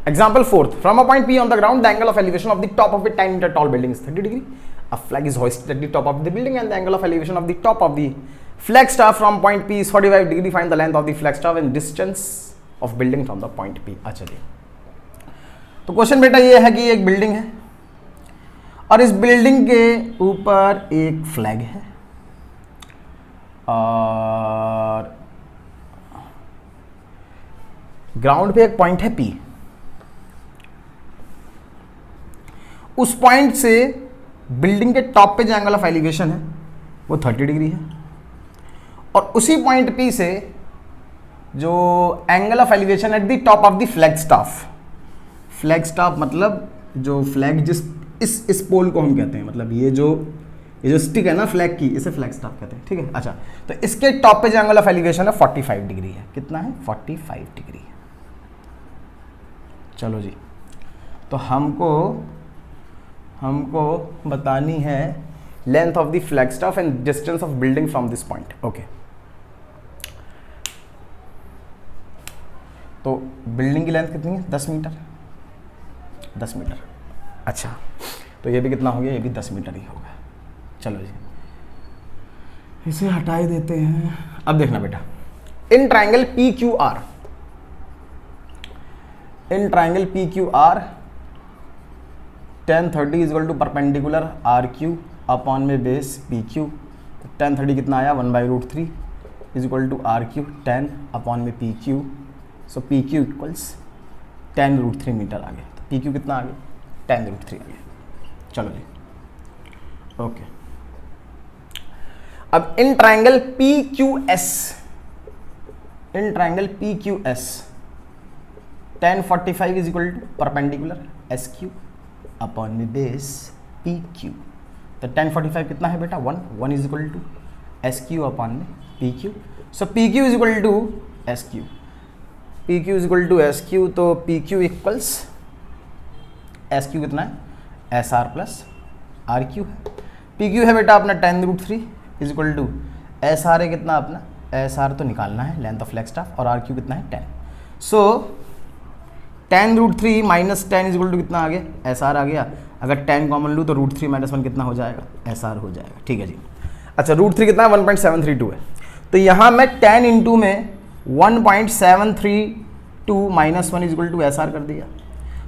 Example fourth, from a point P on the ground, the angle of elevation of the top of a 10-meter tall building is 30 degree. A flag is hoisted at the top of the building and the angle of elevation of the top of the flag staff from point P is 45 degree. Find the length of the flag staff and distance of building from the point P. अच्छा जी, तो question बेटा ये है कि एक building है और इस बिल्डिंग के ऊपर एक फ्लैग है और ग्राउंड पे एक पॉइंट है P। उस पॉइंट से बिल्डिंग के टॉप पे जो एंगल ऑफ एलिवेशन है वो 30 डिग्री है और उसी पॉइंट P से जो angle of elevation at the top of the flag staff मतलब जो फ्लैग जिस इस पोल को हम कहते हैं, मतलब ये जो स्टिक है ना फ्लैग की, इसे फ्लैग स्टाफ कहते हैं, ठीक है। अच्छा, तो इसके टॉप पे जो एंगल ऑफ एलिवेशन है 45 डिग्री है। कितना है? 45 डिग्री है। चलो जी, तो हमको बतानी है length of the flag staff and distance of building from this point. Okay, तो बिल्डिंग की लेंथ कितनी है? 10 मीटर। 10 मीटर। अच्छा, तो ये भी कितना हो गया? ये भी 10 मीटर ही होगा। चलो जी, इसे हटा ही देते हैं। अब देखना बेटा, in triangle PQR, tan 30 is equal to perpendicular RQ upon में बेस PQ। तो tan 30 कितना आया? 1/√3 is equal to RQ tan upon में PQ। So PQ equals tan√3 metre आ गया। तो PQ कितना आ गया? tan√3 आ गया। चलो जी, ओके। अब in triangle PQS, tan 45 is equal to perpendicular SQ upon में बेस PQ। तो tan 45 कितना है बेटा? 1 is equal to SQ upon में PQ। So PQ is equal to SQ, तो PQ इक्वल्स SQ कितना है? SR प्लस RQ है। PQ है बेटा अपना tan√3 is equal to SR है कितना अपना? SR तो निकालना है, लेंथ ऑफ फ्लैग स्टाफ, और RQ कितना है? 10। So tan√3 minus 10 is equal to कितना आ गया? SR आ गया। अगर 10 कॉमन लूँ तो √3 माइनस 1 कितना हो जाएगा? SR हो जाएगा। ठीक है जी। अच्छा, √3 कितना है? 1.732 है। तो यहाँ मैं 10 इंटू में 1.732 minus 1 is equal to SR कर दिया।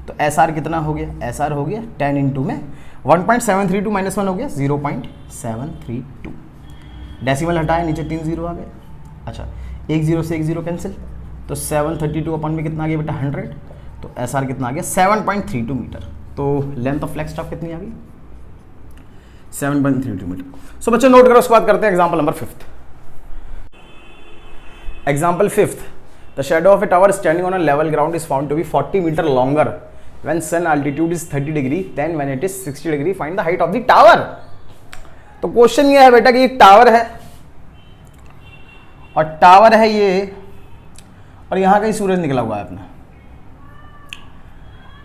तो SR कितना हो गया? SR हो गया 10 इंटू में 1.732 माइनस 1 हो गया 0.732। डेसिमल हटाया, नीचे 3 0 आ गए। अच्छा, 1 0 से 1 0 कैंसिल, तो 732 अपॉन में कितना आ गया बेटा? 100। तो SR कितना आ गया? 7.32 मीटर। तो लेंथ ऑफ फ्लैग स्टाफ कितनी आ गई? 7.32 मीटर। सो बच्चों नोट करो, उसके बाद करते हैं example number 5। Example 5th, the shadow of a tower standing on a level ground is found to be 40 meter longer when sun altitude is 30 degree, then when it is 60 degree, find the height of the tower। तो question ये है बेटा कि एक tower है और tower है ये, और यहां कहीं सूरज निकला हुआ है अपना।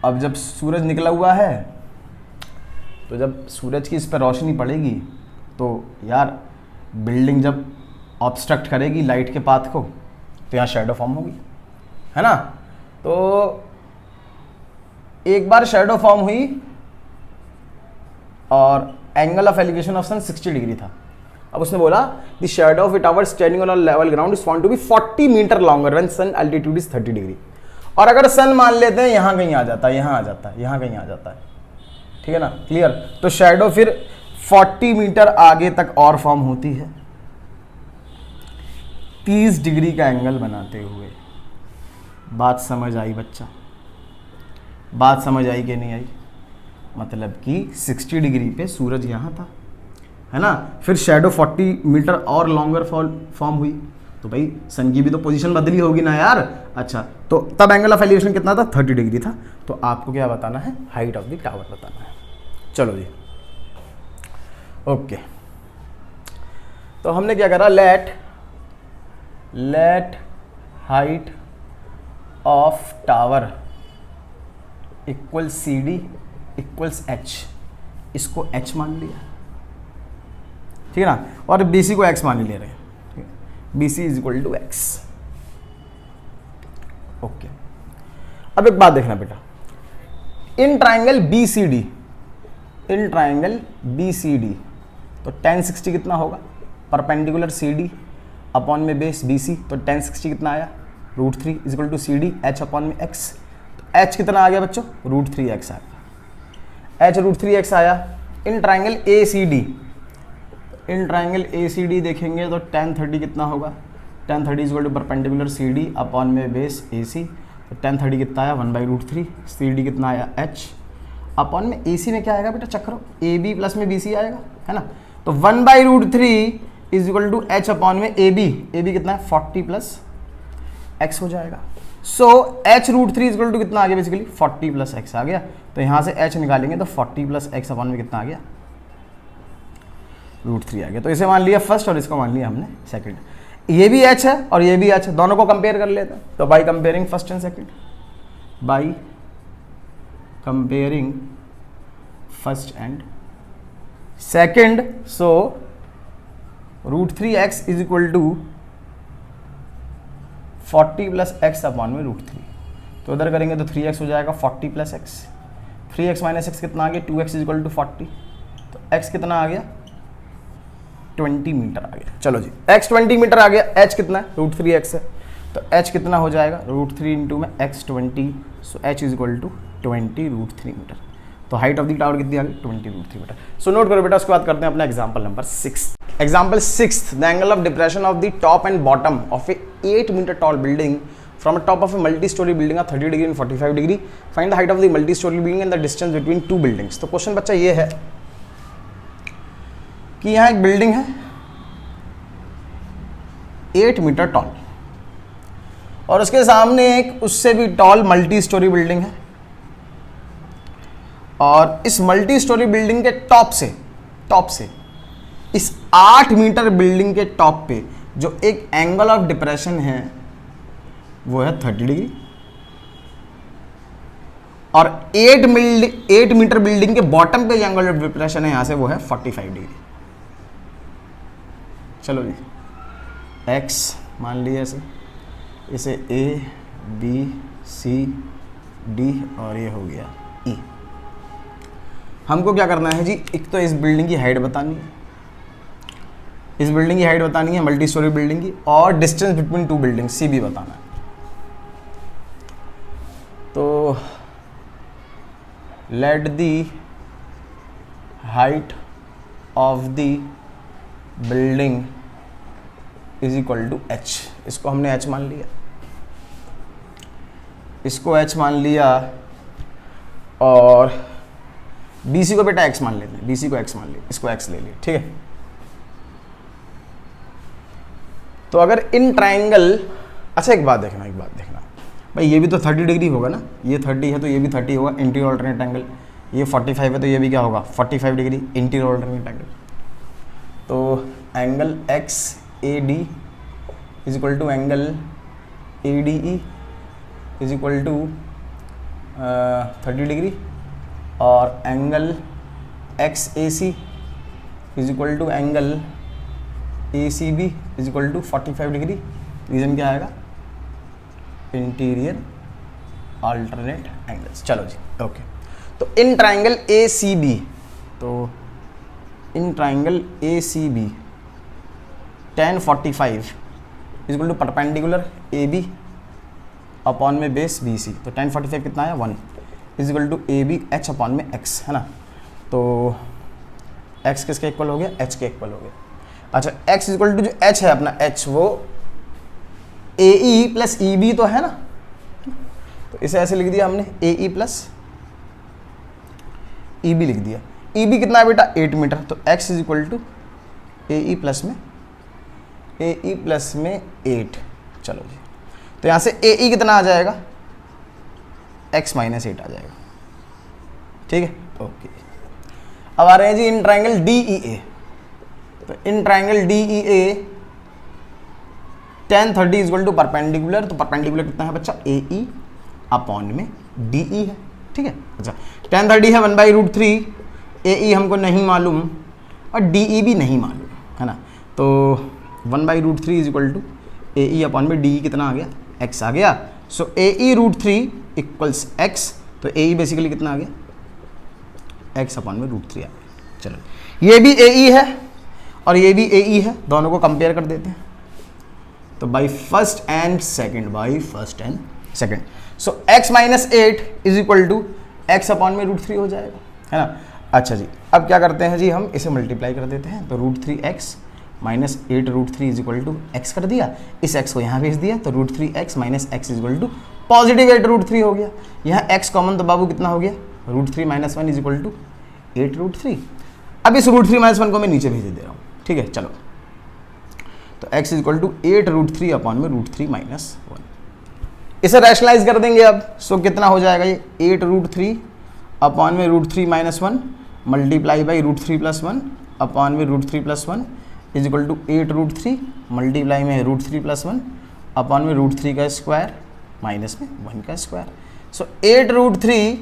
अब जब सूरज निकला हुआ है तो जब सूरज की इस पर रोशनी पड़ेगी तो यार बिल्डिंग जब ऑब्स्ट्रक्ट करेगी लाइट के पाथ को तो यहाँ शैडो फॉर्म होगी, है ना। तो एक बार शैडो फॉर्म हुई और angle of elevation of sun 60 degree था। अब उसने बोला the shadow of a tower standing on a level ground is found to be 40 metre longer when sun altitude is 30 degree. और अगर सन मान लेते हैं यहाँ कहीं आ जाता है, यहाँ आ जाता है, यहाँ कहीं आ जाता है, ठीक है ना, क्लियर। तो शैडो फिर 40 मीटर आगे तक और फॉर्म होती है 30 डिग्री का एंगल बनाते हुए। बात समझ आई बच्चा? बात समझ आई कि नहीं आई? मतलब कि 60 डिग्री पे सूरज यहाँ था, है ना, फिर शैडो 40 मीटर और लॉन्गर फॉर्म हुई, तो भाई सन की भी तो पोजीशन बदली होगी ना यार। अच्छा, तो तब एंगल ऑफ एलिवेशन कितना था? 30 डिग्री था। तो आपको क्या बताना है? हाइट ऑफ द टावर बताना है। चलो जी, ओके। तो हमने क्या करा? Let height of tower equal CD equals H, इसको H मान लिया, ठीक है ना, और BC को X मान ले रहे हैं, ठीक है। BC is equal to X, okay. अब एक बात देखना बेटा, in triangle BCD, in triangle BCD तो tan 60 कितना होगा, परपेंडिकुलर CD अपॉन में बेस BC, तो tan 60 कितना आया √3 equal to CD H upon में X, तो H कितना आ गया बच्चों, √3x आ गया, H √3x आया। In triangle ACD, in triangle ACD देखेंगे तो tan 30 कितना होगा, tan 30 equal to perpendicular CD upon में बेस AC, तो tan 30 कितना आया 1/√3, CD कितना आया H अपॉन में AC में क्या आएगा बेटा, चक्रो AB प्लस में BC आएगा, है ना, तो 1/√3 is equal to H upon में AB कितना है 40 प्लस X हो जाएगा। So H √3 is equal to कितना आ गया बेसिकली 40 प्लस X आ गया, तो यहाँ से H निकालेंगे तो 40 प्लस X अपॉन में कितना आ गया √3 आ गया। तो इसे मान लिया फर्स्ट और इसको मान लिया हमने सेकंड, ये भी H है और ये भी H है, दोनों को कंपेयर कर लेते हैं। तो by comparing first and second, by comparing first and second, so √3x is equal to 40 plus x upon में √3, तो इधर करेंगे तो 3x हो जाएगा 40 plus x, 3x minus x कितना आ गया 2x इज इक्वल टू 40, तो x कितना आ गया 20 मीटर आ गया। चलो जी x 20 मीटर आ गया, h कितना है √3x है, तो h कितना हो जाएगा √3 इंटू में x 20, so h is equal to 20 √3 metre. तो हाइट ऑफ द टावर कितनी आ गई 20 √3 मीटर। सो नोट करो बेटा, उसके बाद करते हैं अपना example number 6। Example 6, the angle of depression of the top and bottom of a 8 metre tall building from a top of a multi storey building 30 degree and 45 degree, find the height of the multi storey building and the distance between two buildings. तो question बच्चा ये है कि यहाँ एक building है 8 metre toll और उसके सामने एक उससे भी टॉल मल्टी स्टोरी बिल्डिंग है, और इस मल्टी स्टोरी बिल्डिंग के टॉप से इस 8 मीटर बिल्डिंग के टॉप पे जो एक एंगल ऑफ डिप्रेशन है वो है 30 डिग्री, और 8 मीटर बिल्डिंग के बॉटम पे जो एंगल ऑफ डिप्रेशन है यहां से वो है 45 डिग्री। चलो जी x मान लिया इसे A B C D और ये हो गया E। हमको क्या करना है जी, एक तो इस बिल्डिंग की हाइट बतानी है, इस बिल्डिंग की हाइट बतानी है मल्टी स्टोरी बिल्डिंग की, और distance between two building C भी बताना है। तो let the height of the building is equal to h, इसको हमने h मान लिया, इसको h मान लिया, और BC को बेटा x मान लेते हैं, BC को x मान लिया, इसको x ले लिया, ठीक है। तो अगर इन ट्राइंगल, अच्छा एक बात देखना भाई, ये भी तो 30 डिग्री होगा ना, ये 30 है तो ये भी 30 होगा इंटीरियर ऑल्टरनेट एंगल, ये 45 है तो ये भी क्या होगा 45 डिग्री इंटीरियर ऑल्टरनेट एंगल। तो angle XAD is equal to angle ADE is equal to 30 degree, और angle XAC is equal to angle ACB is equal to 45 degree. Reason क्या आएगा इंटीरियर अल्टरनेट एंगल्स। चलो जी ओके, तो in triangle ACB, तो in triangle ACB tan 45 is equal to perpendicular AB upon में base BC, तो tan 45 कितना है 1 is equal to AB H upon में X, है ना। तो X किसके इक्वल हो गया H के इक्वल हो गया। अच्छा X इज इक्वल टू जो H है अपना H वो AE प्लस EB तो है ना, तो इसे ऐसे लिख दिया हमने AE प्लस EB लिख दिया। EB कितना है बेटा 8 मीटर, तो X is equal to AE plus में 8। चलो जी, तो यहाँ से AE कितना आ जाएगा x माइनस 8 आ जाएगा, ठीक है ओके। अब आ रहे हैं जी इन ट्राइंगल DEA, तो in triangle DEA tan 30 is equal to perpendicular, तो परपेंडिकुलर कितना है बच्चा AE अपॉन में DE है, ठीक है। अच्छा tan 30 है 1/√3, AE हमको नहीं मालूम और DE भी नहीं मालूम, है ना। तो 1/√3 is equal to AE upon में DE कितना आ गया x आ गया। सो AE √3 इक्वल्स एक्स, तो ए बेसिकली कितना आ गया, एक्स अपॉन में √3 आ गया। चलो ये भी ए है और ये भी ए है, दोनों को कंपेयर कर देते हैं। तो by first and second, so x minus 8 is equal to x upon में √3 हो जाएगा, है ना। अच्छा जी, अब क्या करते हैं जी, हम इसे मल्टीप्लाई कर देते हैं। तो √3x minus 8 √3 is equal to x कर दिया, इस x को यहाँ भेज दिया, तो √3x minus x is equal to positive 8 √3 हो गया। यहाँ x कॉमन, तो बाबू कितना हो गया, √3 माइनस 1 इज इक्वल टू 8 √3। अब इस √3 माइनस 1 को मैं नीचे भेज दे रहा हूँ, ठीक है। चलो तो x is equal to 8 √3 upon में √3 माइनस 1, इसे रैशनलाइज कर देंगे अब। सो कितना हो जाएगा ये, 8 √3 अपॉन में √3 minus 1 multiply by √3 plus 1 upon में √3 plus 1 is equal to 8 √3 multiply में √3 प्लस 1 अपॉन में √3 का स्क्वायर माइनस में 1 का square. So 8 √3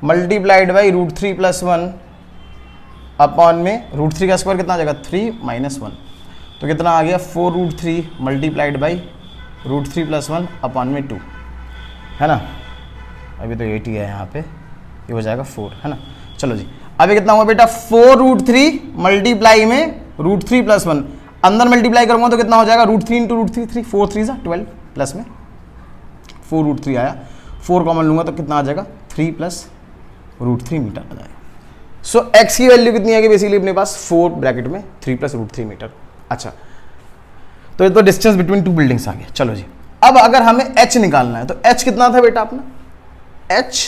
multiplied by √3 plus 1 upon में √3 का स्क्वायर कितना आ जाएगा, 3 माइनस 1, तो कितना आ गया 4 √3 मल्टीप्लाइड बाई √3 प्लस 1 अपॉन में 2, है ना। अभी तो 8 ही है यहाँ पे, ये हो जाएगा 4, है ना। चलो जी, अभी कितना हुआ बेटा, 4 √3 मल्टीप्लाई में √3 प्लस 1, अंदर मल्टीप्लाई करूँगा तो कितना हो जाएगा, √3 इंटू √3 3, 4 3 12 प्लस में 4 √3 आया, 4 कॉमन लूँगा तो कितना आ जाएगा, 3 प्लस √3 मीटर आ जाएगा। सो x की वैल्यू कितनी आएगी बेसिकली अपने पास, 4 ब्रैकेट में 3 प्लस √3 मीटर। अच्छा, तो ये तो डिस्टेंस बिटवीन टू बिल्डिंग्स आ गया। चलो जी, अब अगर हमें h निकालना है तो h कितना था बेटा अपना, h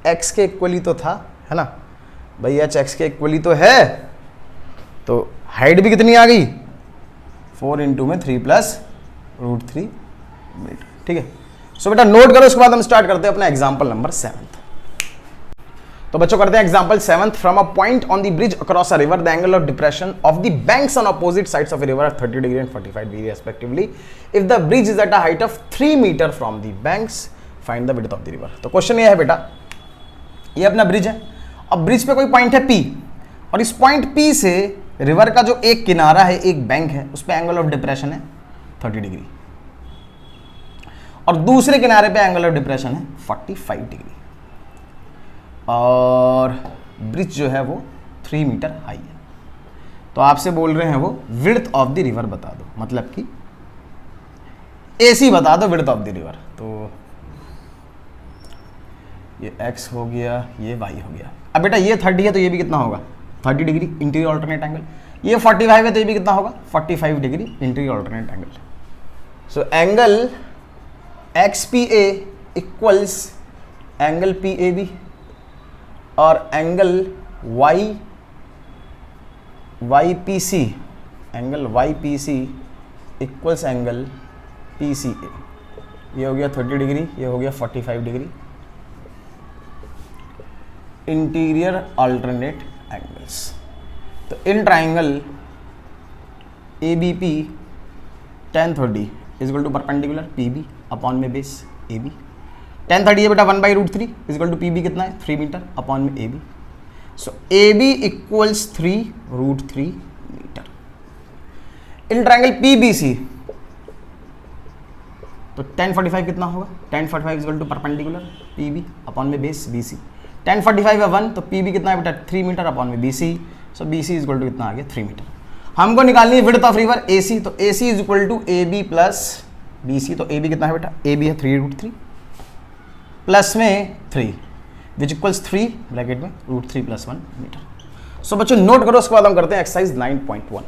x के इक्वली तो था, है ना भाई, h x के इक्वली तो है, तो हाइट भी कितनी आ गई, 4 इंटू में 3 प्लस √3 मीटर, ठीक है। सो बेटा नोट करो, उसके बाद हम स्टार्ट करते हैं अपना एग्जाम्पल नंबर 7। तो बच्चों करते हैं example 7th। From a point on the bridge across a river the angle of depression of the banks on opposite sides of a river 30 degree and 45 degree respectively if the bridge is at a height of 3 metre from the banks find the width of the river. तो question ये है बेटा, ये अपना bridge है, अब bridge पे कोई पॉइंट है P, और इस पॉइंट P से रिवर का जो एक किनारा है, एक बैंक है, उस पर एंगल ऑफ डिप्रेशन है 30 डिग्री, और दूसरे किनारे पे एंगल ऑफ डिप्रेशन है 45 डिग्री, और ब्रिज जो है वो 3 मीटर हाई है। तो आपसे बोल रहे हैं वो विड्थ ऑफ द रिवर बता दो, मतलब कि AC बता दो विड्थ ऑफ द रिवर। तो ये x हो गया, ये y हो गया। अब बेटा ये 30 है तो ये भी कितना होगा, 30 डिग्री इंटीरियर अल्टरनेट एंगल। ये 45 है तो ये भी कितना होगा, 45 degree interior alternate angle. So angle XPA equals angle PAB, और angle YPC, angle YPC equals angle PCA। ये हो गया 30 डिग्री, ये हो गया 45 डिग्री इंटीरियर अल्टरनेट एंगल्स। तो in triangle ABP tan 30 is equal to perpendicular PB upon में base AB। tan 30 है बेटा 1/√3 इज इक्वल टू PB कितना है, 3 मीटर अपॉन में AB। So AB equals 3√3 metre. In triangle PBC तो tan 45 कितना होगा, tan 45 is equal to perpendicular PB upon में बेस BC। tan 45 है 1, तो PB कितना है बेटा 3 मीटर अपॉन में BC। So BC is equal to कितना आ गया, 3 मीटर। हमको निकालनी है विड्थ ऑफ रिवर AC, तो AC is equal to AB plus BC। तो AB कितना है बेटा, AB है 3√3 प्लस में 3 विच इक्वल्स 3 ब्रैकेट में √3 + 1 मीटर। सो बच्चों नोट करो, उसके बाद हम करते हैं एक्सरसाइज 9.1।